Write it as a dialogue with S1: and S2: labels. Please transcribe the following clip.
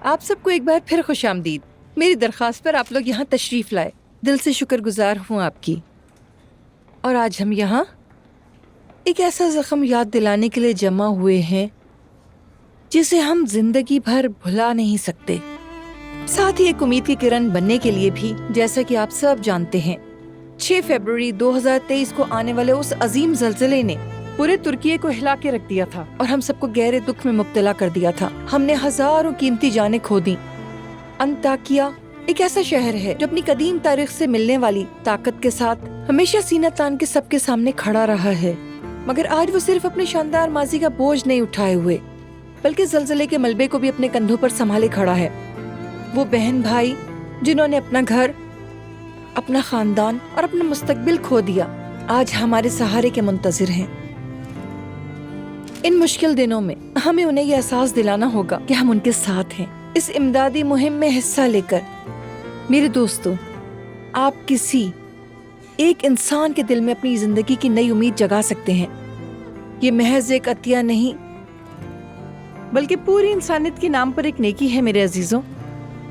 S1: आप सबको एक बार फिर खुशामदीद। मेरी दरख्वास्त पर आप लोग यहाँ तशरीफ लाए, दिल से शुक्रगुजार हूँ आपकी। और आज हम यहाँ एक ऐसा जख्म याद दिलाने के लिए जमा हुए हैं जिसे हम जिंदगी भर भुला नहीं सकते। साथ ही एक उम्मीद की किरण बनने के लिए भी, जैसा कि आप सब जानते हैं, 6 फरवरी 2023 को आने वाले उस अजीम जल्जले ने पूरे तुर्की को हिला के रख दिया था और हम सबको गहरे दुख में मुब्तला कर दिया था। हमने हजारों कीमती जानें खो दी। अंताकिया एक ऐसा शहर है जो अपनी कदीम तारीख से मिलने वाली ताकत के साथ हमेशा सीना तान के सबके सामने खड़ा रहा है, मगर आज वो सिर्फ अपने शानदार माजी का बोझ नहीं उठाए हुए, बल्कि जल्जले के मलबे को भी अपने कंधों पर संभाले खड़ा है। वो बहन भाई जिन्होंने अपना घर, अपना खानदान और अपना मुस्तकबिल खो दिया, आज हमारे सहारे के मुंतजिर हैं। इन मुश्किल दिनों में हमें उन्हें ये एहसास दिलाना होगा कि हम उनके साथ हैं। इस इमदादी मुहिम में हिस्सा लेकर मेरे दोस्तों, आप किसी एक इंसान के दिल में अपनी जिंदगी की नई उम्मीद जगा सकते हैं। ये महज एक अतिया नहीं, बल्कि पूरी इंसानियत के नाम पर एक नेकी है मेरे अजीजों।